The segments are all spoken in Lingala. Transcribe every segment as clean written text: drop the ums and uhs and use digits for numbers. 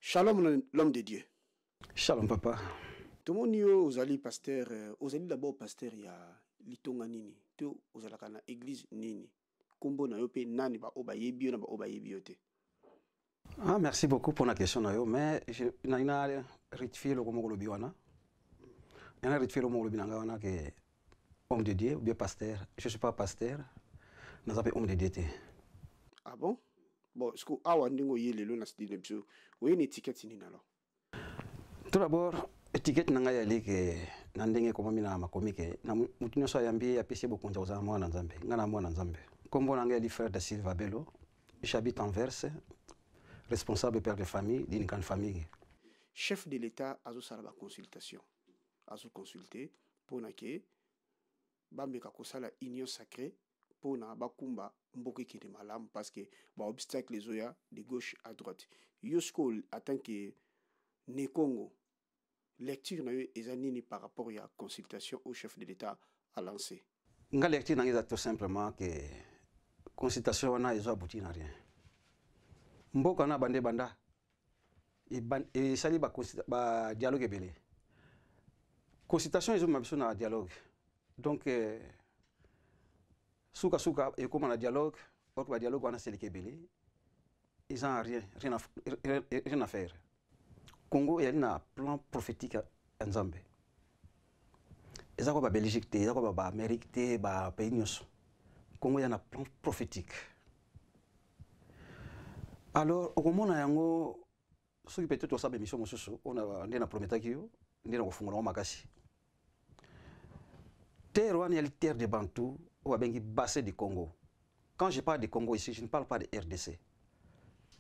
Shalom l'homme de Dieu. Shalom papa. Tout le monde aux alliés pasteur, aux alliés d'abord pasteur il y a litonga nini, tout aux alliés kana église nini. Kombo na yo pe nani ba oba yebio na ba oba yebiote. Ah merci beaucoup pour la question na yo, mais je n'ai rectifié le mot le biwana. Il a rectifié le mot le binanga que homme de Dieu ou bien pasteur. Je suis pas pasteur. Nous avons homme de Dieu. Ah bon? Bon, est-ce que awa ndingo yele lo na style biso, oui une étiquette nini alors? Tout d'abord, étiquette nanga yali que nandenge comme mina makomi que na mutunyo so yambi apesi bokonja za mwana nzambe. Ngana mwana nzambe. Kombo nanga yali frère de Silva Bello. J'habite en Verse, responsable père de famille d'une grande famille. Chef de l'État a la consultation. A consulter pour que bambeka kosala union sacrée pour na bakumba mboke ki de malam parce que ba obstacle les oya de gauche à droite. Yosko en tant que ne Congo lecture na yo ezanini par rapport à consultation au chef de l'État a lancé. Nga lecture na tout simplement que consultation na ezo abouti na rien. Mboka na bande banda et sali ba dialogue ebele. Consultation ezo mabiso na dialogue. Donc souka et comme on a dialogue, autre dialogue on a c'est lebele. Ils ont rien à faire. Congo il y a un plan prophétique en Zambie. Ils ont ba Belgique, ils ont ba Amérique, ba pays nyos. Congo il y a un plan prophétique. Alors au moment yango ce qui peut-être ça émission mosusu on a ndena prometa kiyo ndena kufungula makasi. Terre on est terre de Bantou ou à bengi bassin du Congo. Quand je parle du Congo ici, je ne parle pas de RDC.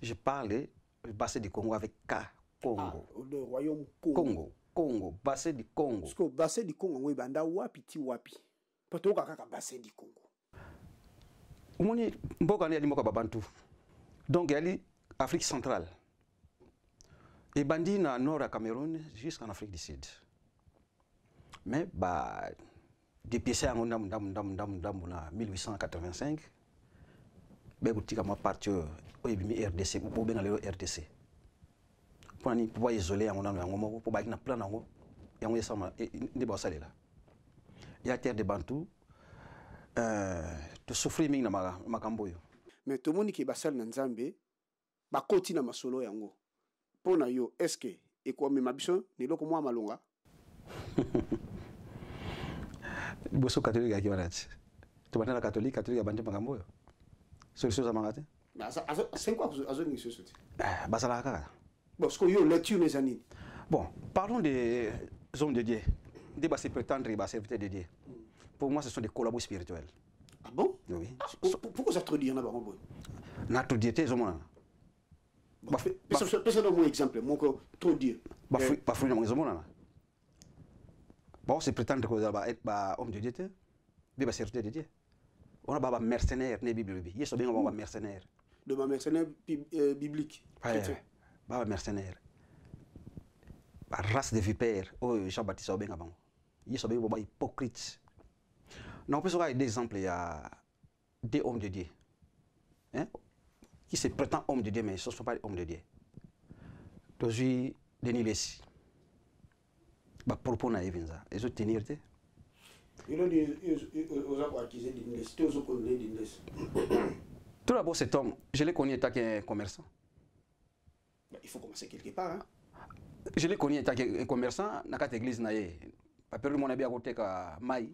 Je parle du bassin du Congo avec K. Congo. Ah, le royaume Congo. Congo. Congo. Bassin du Congo. Parce que bassin du Congo, oui, banda wapi ti wapi. Poto kaka bassin du Congo. Umoni mboka ni alimoka babantu. Donc il y a l'Afrique centrale. Et bandi na nord à Cameroun jusqu'en Afrique du Sud. Mais bah depuis ça en 1885 ben boutique ma partie au RDC pour bien aller au RDC. Pour pouvoir isoler en on pour bailler na plan en et on ça des bossa là. Il y a terre de Bantou de souffrir mingi na makambo yo. Mais tout le monde qui basal na Nzambe ba koti na masolo yango. Pona yo est-ce que et quoi même abiso ni loko moi malonga? Boso catholique à qui va être? Tu vas catholique à bande makambo yo. Solution za mangate? C'est quoi azoni ce soute? Basala kaka. Bon, ce que yo lecture les années. Bon, parlons des hommes de Dieu. Des basses prétendre et serviteurs de Dieu. Pour moi, ce sont des collabos spirituels. Ah bon? Oui. Pourquoi ça te dit en a bon? Notre Dieu, c'est hommes. Personne mon exemple, mon que trop Dieu. Pas fruit dans les hommes. Bon, c'est prétendre que vous êtes homme de Dieu, des serviteurs de Dieu. On a pas mercenaire, né Bible. Il y a bien un mercenaire. De ma mercenaire biblique. Bah mercenaire. Bah race de vipères. Oh Jean-Baptiste Obeng avant. Il sont bien hypocrite. Non, on peut avoir des exemples. Il y a des hommes de Dieu, hein, qui se prétendent hommes de Dieu, mais ce ne sont pas des hommes de Dieu. Aujourd'hui, Denis Lessi. Bah propos na evinza. Ils ont tenir te. Ils ont dit aux accusés Denis Lessi. Tous ont connu Denis Lessi. Tout d'abord, cet homme, je l'ai connu étant qu'un commerçant. Il faut commencer quelque part. Hein? Je l'ai connu étant qu'un commerçant, dans cette église, pas perdu mon ami à côté de Maï.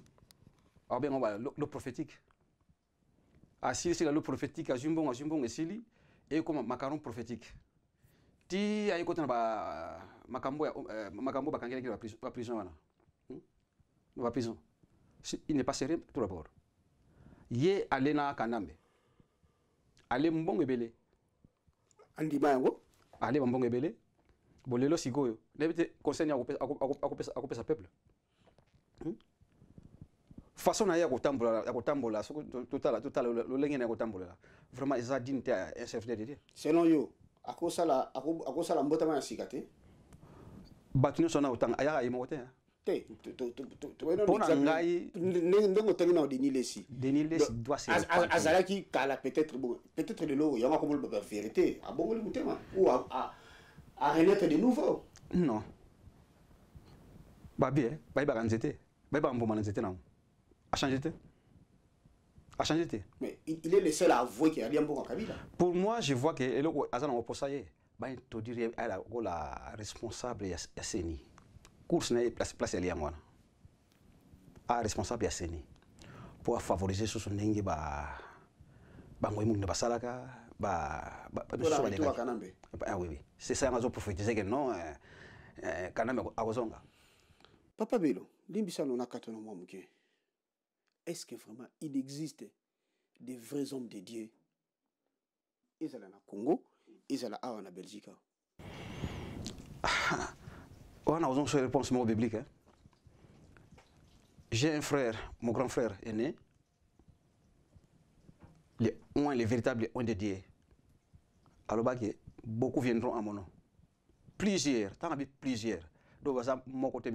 Alors bien, on va le prophétique. Assis sur le prophétique, à Jumbong, et Sili, et comme macaron prophétique. Ti a écouté Macambo, Bakangé qui va prison. Va prison. Il n'est pas sérieux, tout d'abord. Yé allé na Kanambe. Allé mbongo belé. Andi Bayango? Allez mbongo belé. Bolelo sigoyo. N'avait conseil à couper sa peuple. Façon à y tambola, total, le lenguen à tambola. Vraiment, ils ont dit que un chef de Dieu. Selon yo, à cause de la mbotama sikate. Batunu sona autant, aya imote. Pour ngai, n'engo tenu na Denis Lessi. Denis Lessi doit se. Azalaki kala peut-être de l'eau, il y a comme la vérité. À bon le mutema ou à À renaître de nouveau. Non. Babi, Babi a changé. Babi a changé. A changé. A changé. Mais il est le seul à avouer qu'il y a rien bon en Kabila. Pour moi, je vois que le Azan a posé. Babi te dire la responsable ya Seni. Course n'est place elle y a moi. A responsable ya Seni. Pour favoriser ce son dengue ba ngoi mu ne basalaka ba ah oui, c'est ça mazo prophétiser que non Kanambe akozonga. Papa Bello, limbisa nona katono mo muke. Est-ce que vraiment il existe des vrais hommes de Dieu? Ils allaient au Congo, ils allaient en Belgique. On a besoin de réponse biblique. J'ai un frère, mon grand frère est né. Les véritables ont de Dieu. Alors, beaucoup viendront à mon nom. Plusieurs, tant que plusieurs. Donc, mon côté,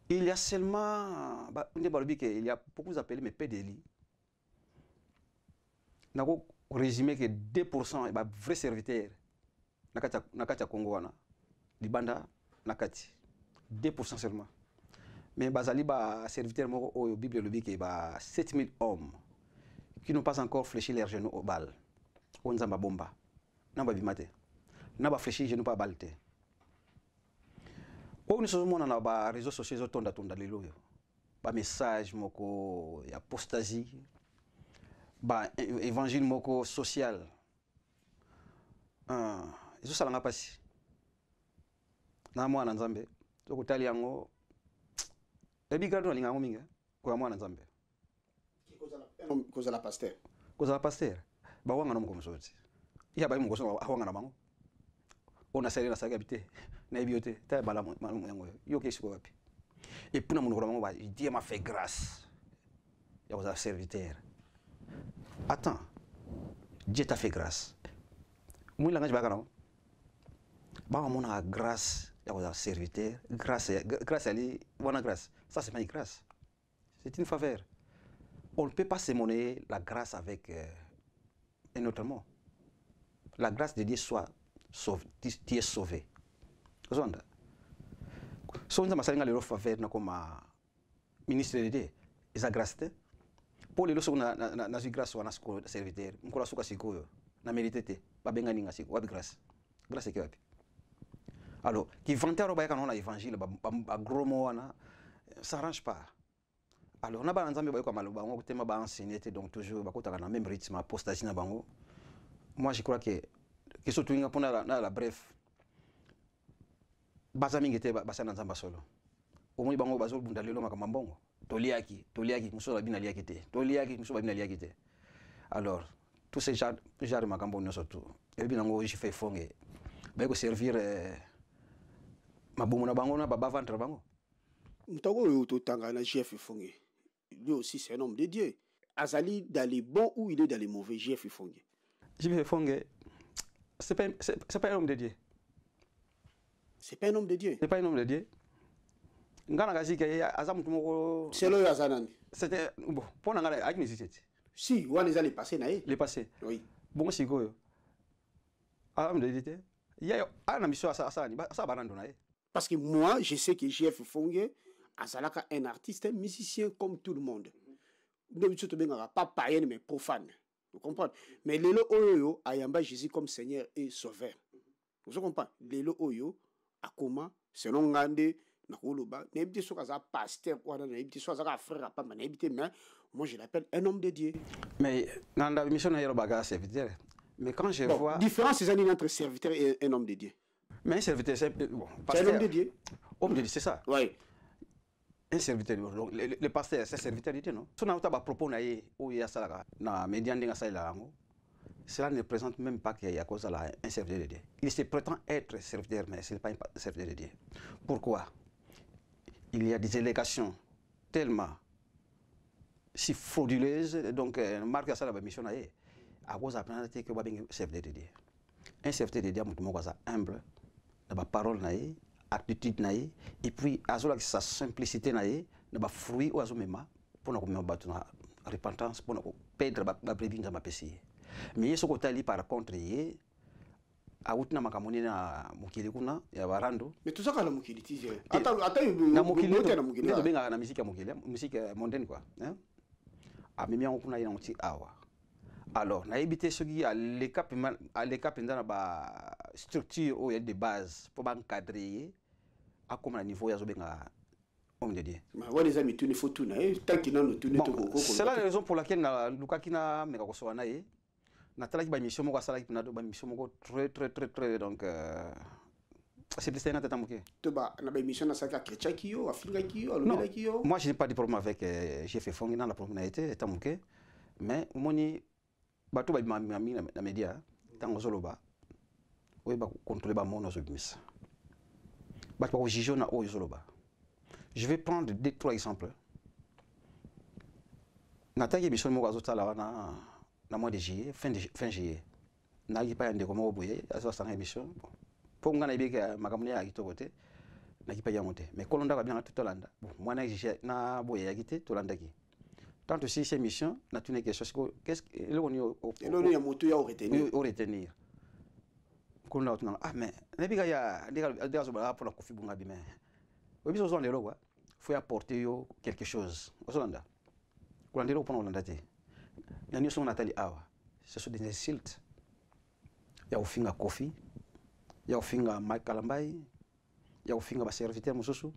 il y a seulement, il y a beaucoup d'appelés, mais PDLI. Je vais résumer que 2% est vrai serviteur. Nakati Congo, Libanda, Nakati. 2% seulement. Mais bazali ba serviteur au Bible le dit que 7000 hommes qui n'ont pas encore fléchi leurs genoux au bal. On zamba bomba. Namba bimate. Namba fléchi genoux pas balte. Au nous sommes na ba réseaux sociaux tonda lelo yo. Ba message moko ya apostasie. Ba évangile moko social. Ils sont là pasi. Na moi na Nzambe. To tali yango ebi grado linga ngominga kwa mwana Nzambe koza la pasteur ba wanga no mkomsoti iya ba imgo so awanga na bango ona sele na saga bite na ebiote ta bala yango yo keshi ko wapi et puis na munoko bango ba Dieu m'a fait grâce ya koza serviteur. Attends, Dieu t'a fait grâce moi langage ba kana ba mona grâce ya koza serviteur grâce à lui bonne grâce. Ça, c'est pas une grâce. C'est une faveur. On ne peut pas se monnayer la grâce avec un autre mot. La grâce de Dieu soit sauvé. Tu es sauvé. Vous entendez? Si on a une faveur comme ministre de Dieu, ils ont grâce. Pour les gens qui ont eu grâce à un serviteur, on a eu grâce à mérité. Pas bien gagné grâce. Grâce à qui? Alors, qui vantait à l'évangile, à gros mots, ça n'arrange pas. Alors, on a un ensemble de enseigner, donc toujours dans le même rythme, apostasie. Moi, je crois que surtout pour la bref, Bazaming était Bassan Zamba solo. Au moins, Bango Bazol Bundalilo Makamambongo. Toliaki, Musola Binaliakite, Toliaki, Musola Binaliakite. Alors, tous ces genres de Macambon, surtout. Et bien, j'ai fait fongue. Ben, servir Mabumuna Bango, Baba Ventre Bango. Ntogo Yototanga na GF Fongue. Lui aussi, c'est un homme de Dieu. Azali dans les bons ou il est dans les mauvais GF Fongue. GF Fongue, c'est pas un homme de Dieu. C'est pas un homme de Dieu. C'est pas un homme de Dieu. C'est le Azanani. C'était bon. Pour n'en aller, si, on les a les passés naïe. Les passés. Oui. Bon, c'est quoi? Ah, homme de Dieu. Il y a un mission à ça, ça va parce que moi, je sais que GF Fongue, Azalaka un artiste, un musicien comme tout le monde. Pas païen, mais profane. Vous comprenez? Mais Lelo Oyo, Ayamba Jésus comme Seigneur et Sauveur. Vous comprenez? Lelo Oyo, Akoma, selon Ngande, Nakoloba, n'habite soit un pasteur, n'habite soit un frère, pas n'habite, mais moi je l'appelle un homme de Dieu. Mais dans la mission, il y a un bagage serviteur. Mais quand je vois. Différence, c'est entre serviteur et un homme de Dieu. Mais un serviteur, c'est bon, un homme de Dieu. Homme de Dieu, c'est ça. Oui. Un serviteur, le pasteur, c'est serviteur de Dieu, non? Si on a propos na médian de cela ne représente même pas qu'il y a cause là un serviteur de Dieu. Il se prétend être serviteur, mais ce n'est pas un serviteur de Dieu. Pourquoi? Il y a des allégations tellement si frauduleuses, donc marque à ça la mission à cause de la que un serviteur de Dieu. Un serviteur de Dieu, est humble, dans parole, attitude, et puis à sa simplicité, dans fruit ou à pour nous battre la repentance, pour nous perdre la prévision de ma péché. Mais ce côté par contre, auti na makamoni na mukili kuna ya barando. Mais tout ça quand la mukili tizé. Attends, na mukili na mukili. Ndio benga na musique ya mukili, musique mondaine quoi, hein. A mimi yangu kuna ina muti awa. Alors, na éviter ce qui a les cap dans ba structure ou de base pour encadrer à comme à niveau ya zo benga homme de Dieu. Mais ouais les amis, tout ne faut tout na tant qu'il n'a tout ne tout. C'est la raison pour laquelle na Lukakina meka ko so na ye. Na tala ki ba mission moko sala ki na do ba mission moko très donc c'est plus na tata moké. To ba na ba mission na saka chrétien ki yo, africain ki yo, alobela ki yo. Moi je n'ai pas de problème avec j'ai fait fongi na la problème na été tata moké. Mais moni bato ba mami na media tango zoloba oye ba contrôler ba mono zo bimisa. Bato ba jijo na oyo zoloba. Je vais prendre 2-3 exemples. Nataki mission moko azotala wana na mois de juillet, fin juillet. Nagi pa yande komo boye, azo sanga émission. Pour ngana ibeke makamune ya kitoko te, nagi pa yamonte. Mais kolonda ka bien tout landa. Bon, moi na juillet na boye ya kité to landa ki. Tant aussi ces missions, na tune quelque chose qu'est-ce que le on y a moto ya retenir. Kolonda tuna ah mais na bika ya ndika zo ba pour la kofi bunga bime. Oui, biso zo ndelo quoi. Faut apporter yo quelque chose. Ozolanda. Kolanda lo pour landa te. Na niso Nathalie awa. Ce sont des insultes. Ya ufinga kofi. Ya ufinga Mike Kalambai. Ya ufinga ba serviteur mususu.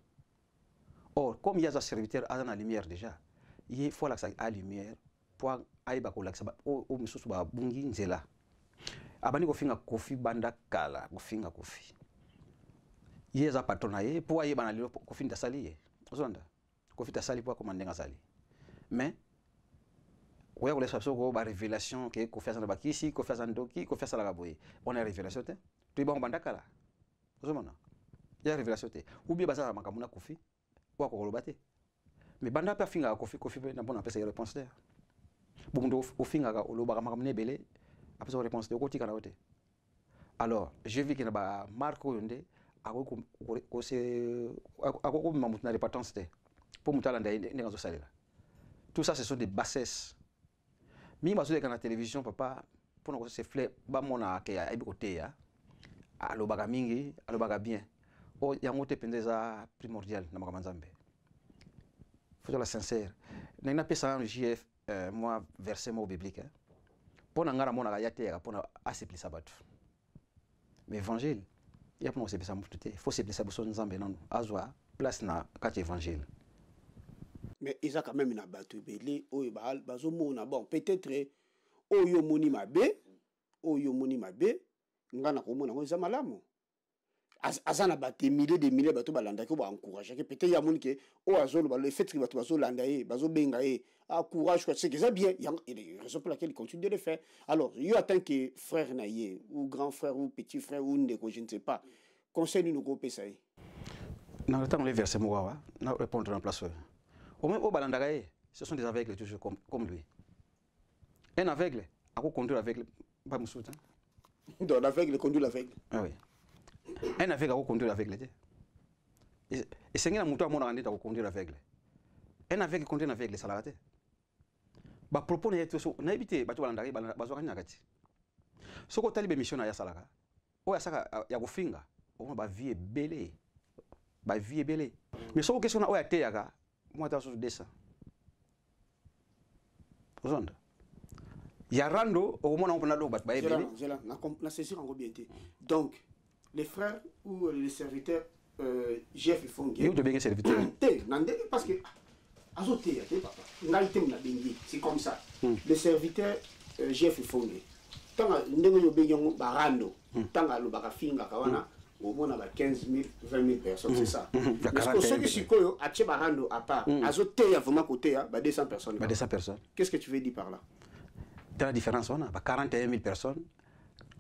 Or, comme il y a des serviteurs à la lumière déjà, il faut l'accès à la lumière pour aiba ko l'accès au mususu ba bungi nzela. Abani kofinga kofi banda kala, kofinga kofi. Yeza patronaye pour aiba na lilo kofi ndasali. Ozonda. Kofi tasali pour commander ngasali. Mais ouais, on laisse absolument ba révélation que Kofi Asana bakisi, Kofi Asana doki, Kofi Asana gaboye. On a révélation te. Tu bon banda kala. Ozomana. Il y a révélation te. Ou bien baza makamuna Kofi ou ko kolobate. Mais banda pa finga Kofi na bonne appel sa réponse there. Bon do au finga ga oloba makamune belé après sa réponse de koti kana wote. Alors, je vis que na ba Marco Yonde ko se ko mamutna repentance te. Pour mutala ndaye ndenga salela. Tout ça ce sont des bassesses. Mi mazo de la télévision papa pour nous se fleur ba mona ke ya ibi côté ya alobaga mingi alobaga bien o yango te pendeza primordial na makamazambe faut être sincère na pesa en JF moi verset mot biblique pour ngara mona ya te pour asepli sabat mais évangile il y a pour se pesa mutute faut se pesa boson nzambe nanu azwa place na kati évangile. Mais ils ont quand même une abattu belé oyo bazo mona bon peut-être oyo moni mabe ngana ko mona ngo za malamu azana baté milliers de milliers bato balanda ko ba encourager que peut-être ya moni que o azolo ba le fait que bato bazo landa bazo benga a courage quoi c'est que ça bien il y a raison pour laquelle il continue de le faire. Alors il attend que frère naïe ou grand frère ou petit frère ou ndeko je ne sais pas conseil nous ko pesa yi na le temps les versets moi na répondre en place. Au moins, au Balandagaye, ce sont des aveugles toujours comme lui. Un aveugle, à quoi conduire l'aveugle, pas me soutient. Donc l'aveugle conduit l'aveugle. Ah oui. Un aveugle à quoi conduire l'aveugle. Et c'est un mouton à mon rendez à quoi conduire l'aveugle. Un aveugle conduit l'aveugle, ça l'a raté. Bah, propos n'est tout ça. N'a évité, bah, tu Balandagaye, bazoka n'agati. Ce qu'on t'a libéré mission à Yassalaga. Oh, Yassaka, Yagofinga. Oh, bah, vie est belle. Bah, vie est belle. Mais ce qu'on question à Oya Teyaga. Moi, je suis descend. Il y a Rando, au moment où on a l'eau, la session en bien. Donc, les frères ou les serviteurs, GF font guerre. Ils sont serviteurs. Parce que, c'est comme ça. Les serviteurs, GF font guerre. Tant que Rando, tant que au moins 15 000, 20 000 personnes, c'est ça. Parce que ceux qui sont à part, il y a vraiment côté 200 personnes. 200 personnes. Qu'est-ce que tu veux dire par là? Dans la différence, on a 41 000 personnes.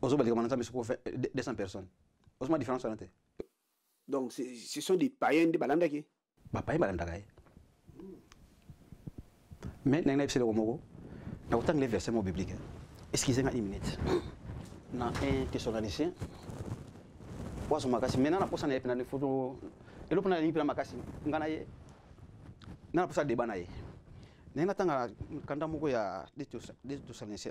On a 200 personnes. On a une différence. Donc, ce sont des païens de Balandaki. Païens Balandaki. Mais, dans les autant les versets bibliques, excusez-moi une minute. Dans 1 Thessaloniciens, wazo makasi mena na posa na epina ni foto elo pona ni pina makasi ngana ye na posa de bana ye nena tanga kanda moko ya de to salense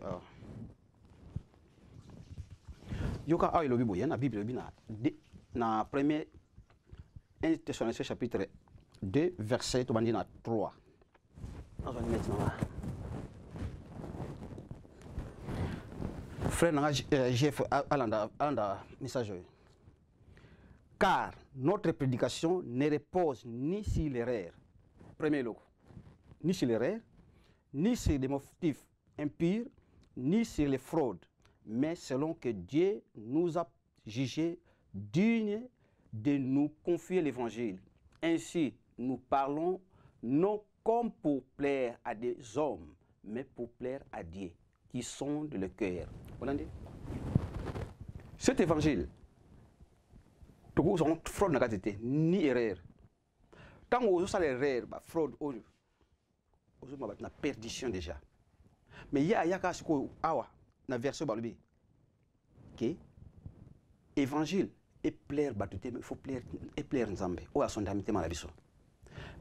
yoka a ilobi boye na Bible lobi na premier 1 Thessaloniciens chapitre 2 verset to bandi na 3. Frère nanga GF alanda message. Car notre prédication ne repose ni sur l'erreur. Premier logo. Ni sur l'erreur, ni sur des motifs impurs, ni sur les fraudes, mais selon que Dieu nous a jugés dignes de nous confier l'évangile. Ainsi, nous parlons non comme pour plaire à des hommes, mais pour plaire à Dieu, qui sonde le cœur. Voilà. Cet évangile, tout le monde fraude n'a pas été ni erreur. Tant que vous avez l'erreur, fraude, vous avez la perdition déjà. Mais il y a quelque chose dans la version Balubi. Que évangile et plaire, il faut plaire et plaire Nzambe. Ou à son damité malabiso.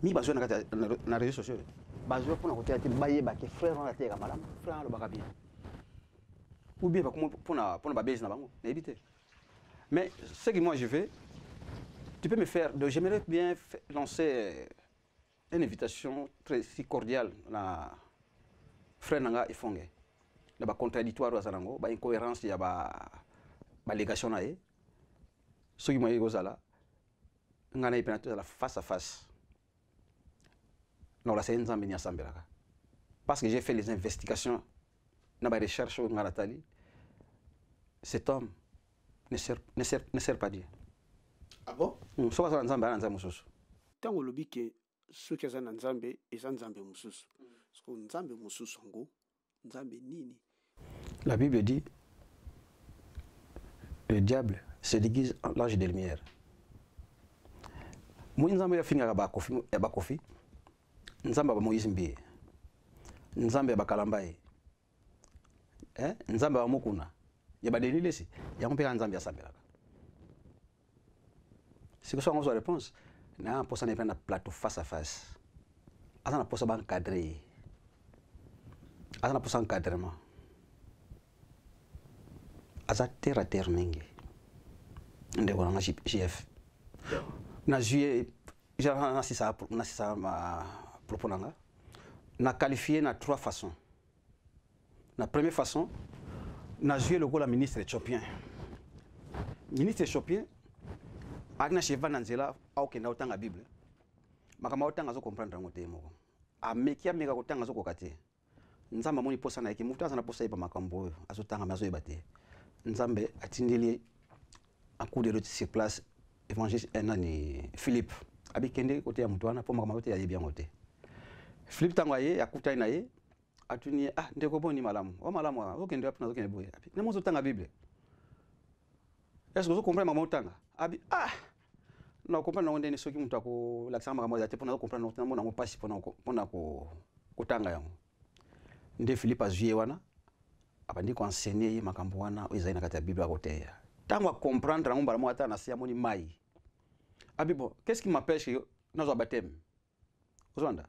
Mi bazo na réseaux sociaux. Bazo pour na côté ati baye ba ke frère na teka madame, frère lo baka bien. Ou bien pour na babese na bango, na éviter. Mais ce que moi je fais, tu peux me faire, j'aimerais bien lancer une invitation très si cordiale na frère nanga Ifonge. Na ba contradictoire za nango, ba incohérence ya ba légation na ye. Ce qui m'a dit gozala, ngana ipena to la face à face. Non, là c'est Nzambe ni asambelaka. Parce que j'ai fait les investigations, na ba recherche ngana tali. Cet homme ne sert pas Dieu. Ah bon? So ka Nzambe ana Nzambe mususu. Tango lobi ke soki aza na Nzambe eza Nzambe mususu. Parce que Nzambe mususu ngo Nzambe nini? La Bible dit le diable se déguise en l'ange de lumière. Moi Nzambe ya finga ba kofi. Nzambe ba Moïse mbi. Nzambe ba kalambaye. Nzambe ba mukuna. Ya ba delilesi, ya mpeka Nzambe ya sambelaka. C'est que ça on a réponse. Na posa ne prendre plateau face à face. Asa na posa ba encadrer. Asa na posa encadrement. Asa terre à terre mingi. Ndeko na GF. Na juillet, na sisa ma proponanga. Na qualifié na 3 façons. La première façon, na joué le rôle de ministre éthiopien. Ministre éthiopien, agna cheva nanzela au kenda utanga Bible. Makama utanga zo comprendre ngote moko. Amekia meka utanga zo kokate. Nzamba moni posa na yake mutaza na posa iba makambo azotanga mazo ibate. Nzambe atindeli coup de route sur place évangile nani Philippe abikende côté ya mutwana po makama côté ya bien côté. Philippe tangaye akuta na ye atuni ndeko boni malamu o malamu okende apuna okende boye na mozo tanga Bible. Est-ce que vous comprenez maman tanga abi na comprendre na ndeni soki mutu ako lakisa makama ya te pona comprendre na mona ngo pasi pona ko tanga yango. Nde Philippe azuye wana abandi ko enseigner makambo wana ozaina kati ya Bible akoteya. Tango à comprendre ngomba mo ata na sia moni mai. Abi bon, qu'est-ce qui m'empêche na zo baptême? Ozonda.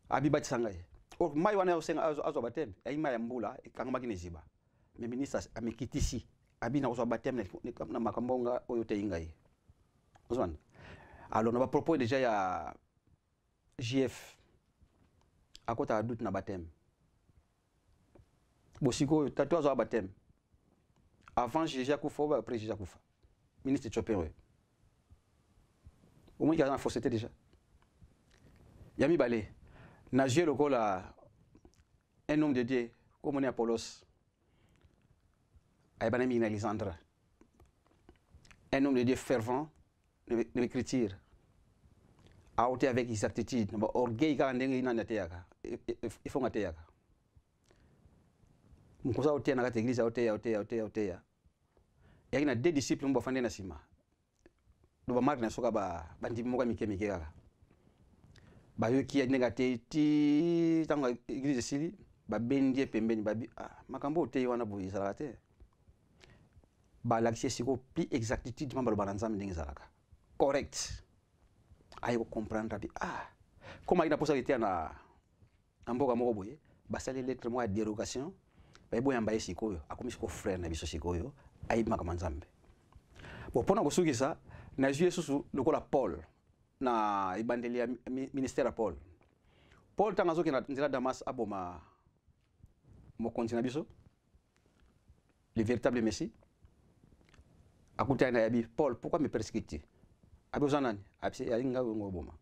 Abi batisanga ye. O mai wana osenga azo baptême, ai mai mbula ekanga ziba. Mais ministre amikitisi, abi na zo baptême na makambonga oyo te ingai. Ozonda. Alors on va proposer déjà ya JF. À côté à doute na baptême. Bosiko tatouage à baptême. Avant Jésus Koufa, après Jésus Koufa. Ministre éthiopien. Au moins il y a une fausseté déjà. Yami Balé. Nagier le col à un homme de Dieu, comme on est Apollos. Aïbanami Alexandre. Un homme de Dieu fervent de l'écriture. A ôté avec exactitude. Orgueil quand on est dans la terre. Il faut que mkosa otea na kati église otea. Yaki na 2 disciples mbo fande na sima. Do ba mark na soka ba ndimi moka mike kaka. Ba yoki ya nenga te ti tanga église sili ba bendie pembeni ba makambo otea wana bo izalaka te. Ba lakisi siko plus exactitude mamba ba nzambe ndenge zalaka. Correct. Ayo comprendre bi comment ina posa etea na mboka moko boye ba sali lettre moi de dérogation. Baibo yamba sikoyo akomi siko frère na biso sikoyo ayibima kama nzambe bon pona kosukisa na juye susu lokola Paul na ibandeli ya ministère ya Paul tanga zoki na nzela Damas aboma mokonzi na biso le véritable Messie akuta na yabi Paul pourquoi me persécuter abi ozanani abi ya inga ngoboma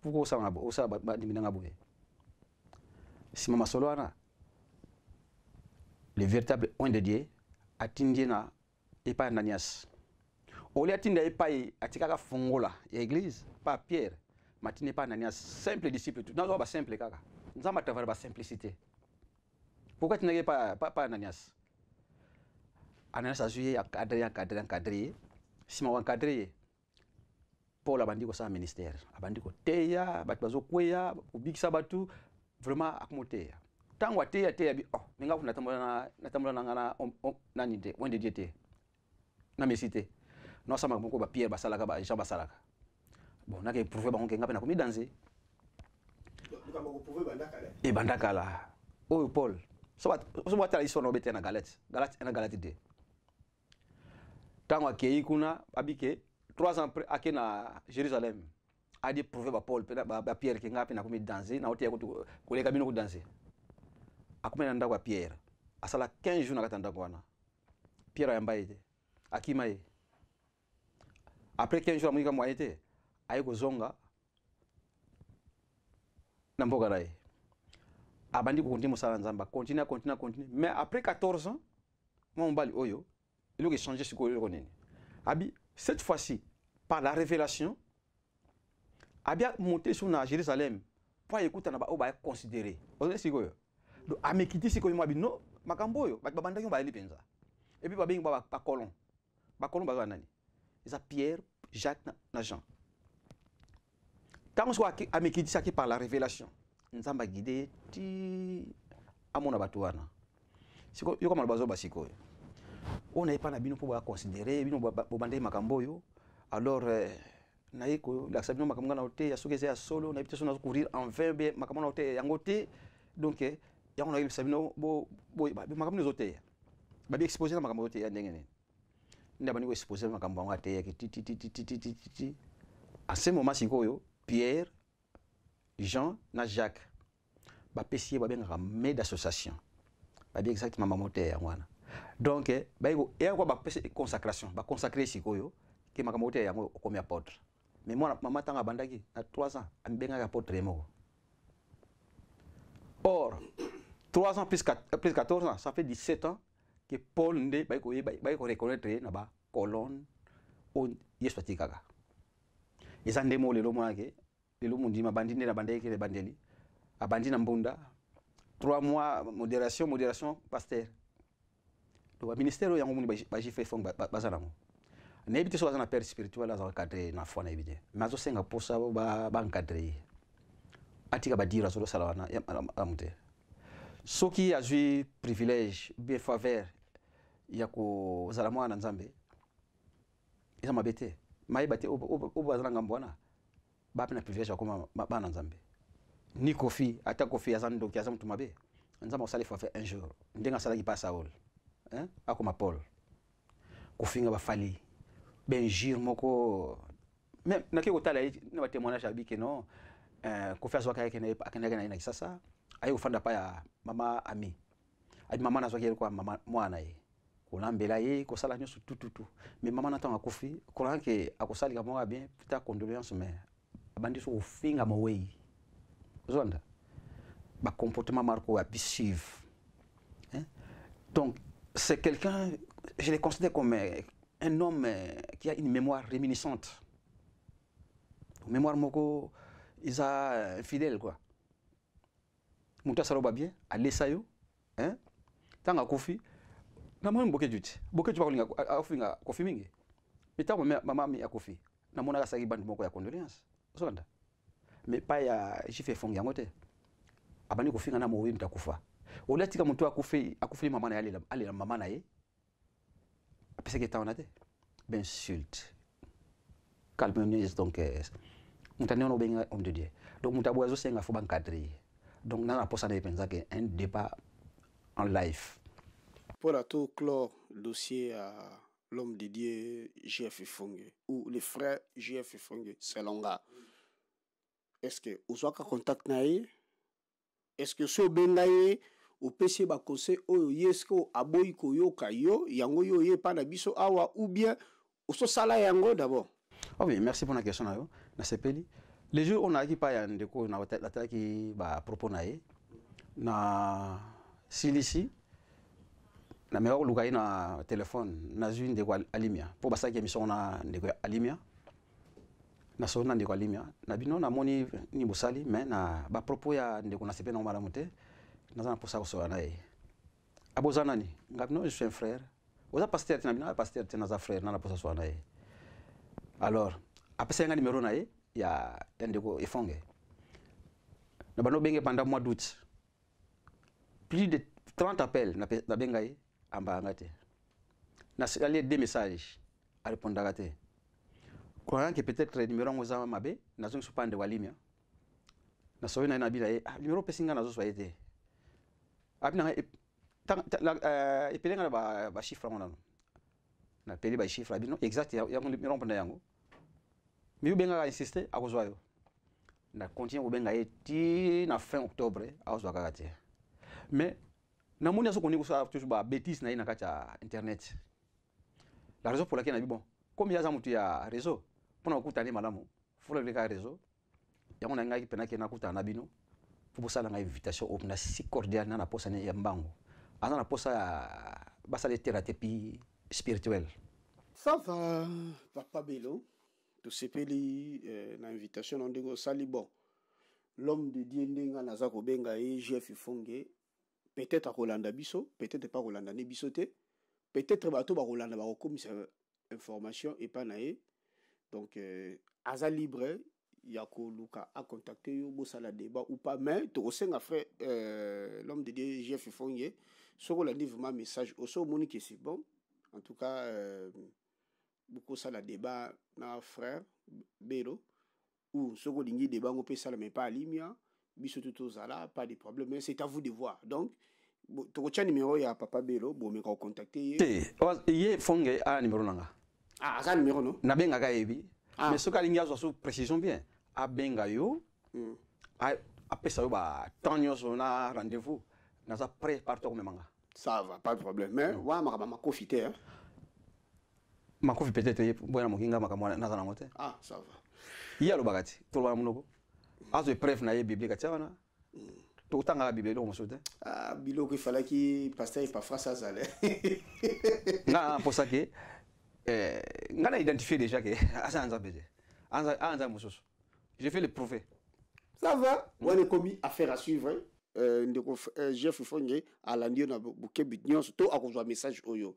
pourquoi osala bandimi nanga boye sima masolo wana le véritable oint de Dieu atindi na epai Ananias oli atinda epai atikaka fongola ya église pas Pierre matine pas Ananias simple disciple tout dans ba simple kaka nzamba travailler ba simplicité pourquoi tu n'as pas Ananias Ananias a joué à cadrer si ma encadré Paul abandi ko sa ministère abandi ko teya batu bazokweya ubikisa batu vraiment akmoteya tango ateya bi oh ninga kuna natambola ngana nani te wende diete na mesité non sama moko ba Pierre basalaka ba Jean basalaka bon nake prouver ba ngenga pena komi danser e bandakala oh Paul so batala isono bete na Galate na Galate de tango akei kuna abike 3 ans après ake na Jérusalem a dit prouver ba Paul ba Pierre ke ngapi na komi danser na ote ko koleka bino ko danser akumena ndako ya Pierre asala 15 jours na katanda kwana Pierre ayambaye akimaye après 15 jours amuika moyete ayiko zonga na mboka naye abandi ko continue mosala nzamba continue mais après 14 ans mon mbali oyo il a changé ce que nini abi cette fois-ci par la révélation abia monté sur na Jérusalem pour écouter na ba o ba considérer on siko yo donc amekiti siko yo abi no makambo yo ba bandaki ba lipenza et puis ba bengi ba colon ba nani isa Pierre Jacques na Jean tant soit amekiti saki par la révélation nzamba guidé ti amona batu wana siko yo kama bazo basiko on n'est pas na bino pour ba considérer bino bo bandai makambo yo alors na yiko la sabino makambo na ote ya sokeze ya solo na bito sona courir en 20 makambo na ote yango te donc ya on a sabino bo makambo na ote ba bi exposer na makambo ote ya ndengene ndaba ni ko exposer makambo yango ate ya ti à ce moment sikoyo Pierre Jean na Jacques ba pesier ba benga maître d'association ba bi exactement mamote ya wana donc ba yiko ya ko ba consacration ba consacrer sikoyo ke makambo ya yango comme apôtre mais moi maman tanga bandaki à 3 ans ambenga apôtre mo or 3 ans plus 14 ans ça fait 17 ans que Paul ndé ba yiko reconnaître na ba colonne on yesu atikaka ezande mo lelo mwake lelo mundi mabandi na bandeki le bandeli abandi na mbunda 3 mois modération pasteur le ministère yango muni ba jife fong bazana mo na ebite so bazana père spirituel za cadre na foi na ebite mazo senga posa ba encadrer atika ba dira so sala wana amute soki azui privilège bien faveur ya ko zala mwana nzambe isa mabete maibate o bazana ngambwana ba pena privilège ya koma bana nzambe ni kofi ata kofi azando ki azam tumabe nzamba osali fa faire un jour ndenga sala ki passa Saul hein akoma Paul kofinga ba fali benjir moko même nake kotala na ba témoignage abike non kofi azwa kaya akena na kisasa ayo fanda pa ya mama ami abi mama na zwaki kwa mama mwana ye kolambela ye kosala nyoso tututu mais mama na tanga kofi kola ke akosali ka mwa bien puta condoléance mais abandi so kofinga mowei zonda ba comportement marco abusif hein donc c'est quelqu'un je le considère comme un homme qui a une mémoire réminiscente mémoire moko isa fidèle quoi muta saloba bien alesa yo hein tanga kofi na mwana boke juti bakolinga afinga kofi mingi mitango mama mi akofi na mona ka saki bandi moko ya condoléance zonda mais pas ya jife fongi yango te abani kofinga na mowi mtakufa olatika mutu akufi mama na yale ale mama na ye apese ke tawana te ben sulte calmeuse donc mutane ono benga homme de Dieu donc mutabu azo senga fo bankadrer donc nana posa na penza ke un débat en live pour la tout clore dossier à l'homme dédié GF Fongue ou les frères GF Fongue selon gars. Est-ce que vous avez contact naïe? Est-ce que ce bengaye au PC ba conseil oyo yesko aboyi ko yo kayo yango yo ye pa na biso awa ou bien au so sala yango d'abord? Ah oui, merci pour la question là. Na sepeli. Les jours on a qui pa ya ndeko na la tata qui ba propos naïe na silisi na meilleur lugai na téléphone na zune de alimia pour basa ki émission na de alimia na sona de alimia na bino na moni ni bosali mais na ba propos ya ndeko na sepe na mala mote na za pour ça ko so na e abozana ni ngabino je suis un frère oza pasteur na bino pasteur na za frère na pour ça so na e alors après ça nga numéro na e ya ndeko efonge na bano benge pendant mois d'août plus de 30 appels na bengai amba ngate na allé des messages à répondre à gate quoi que peut-être numéro ngoza mabe na zo supande walimia na so na bila numéro pesinga na zo soyete abina e pelenga ba chiffre ngona na peli ba chiffre abino exact ya numéro mpanda yango mi benga insister akozwa yo na continue benga ti na fin octobre akozwa gate mais na moni aso koni ko sa toujours ba bêtise na ina kacha internet la raison pour laquelle na bon comme ya za mutu ya réseau pona kutani malamu faut le ka réseau ya mona ngai pena ke na kutana bino pour ça la invitation au na si cordial na posa ne ya mbango ana na posa basa de thérapie spirituelle. Ça va papa Bello to sepeli na invitation on dingo sali bon l'homme de Dieu ndenga na za ko benga e GF Fongue peut-être à Rolanda Bisso, peut-être pas Rolanda Nebisote, peut-être bateau ba Rolanda ba comme information et pas naé. Donc aza libre yako luka a contacter yo bo sala débat ou pas mais to senga frère l'homme de Dieu GF Fongue so Rolanda vraiment message au so moni que c'est bon. En tout cas beaucoup sala débat na frère Bello ou so lingi débat on peut sala mais pas alimia. Biso tout zala pas de problème mais c'est à vous de voir donc to cha numéro ya papa Bello bo me ko contacter ye Fongue a numéro nanga ça numéro non na benga ka yebi mais ce ka lingi azo sous précision bien a benga yo a pesa yo ba tanyo so na rendez-vous na za prêt partout comme manga ça va pas de problème mais wa ma profiter hein ma kofi peut-être boya mokinga makamwa na za na mote ça va iya lo bagati to ba munoko azo preuve na ye biblique tiana to tanga la bible lo mosote bilo qu'il fallait qui pasteur pas face à ça na pour ça que ngana identifier déjà que asanza beze anza mososo j'ai fait le prouver ça va on est commis affaire à suivre ndeko GF Fongue à l'andio na bukebi nyonso to akozwa message oyo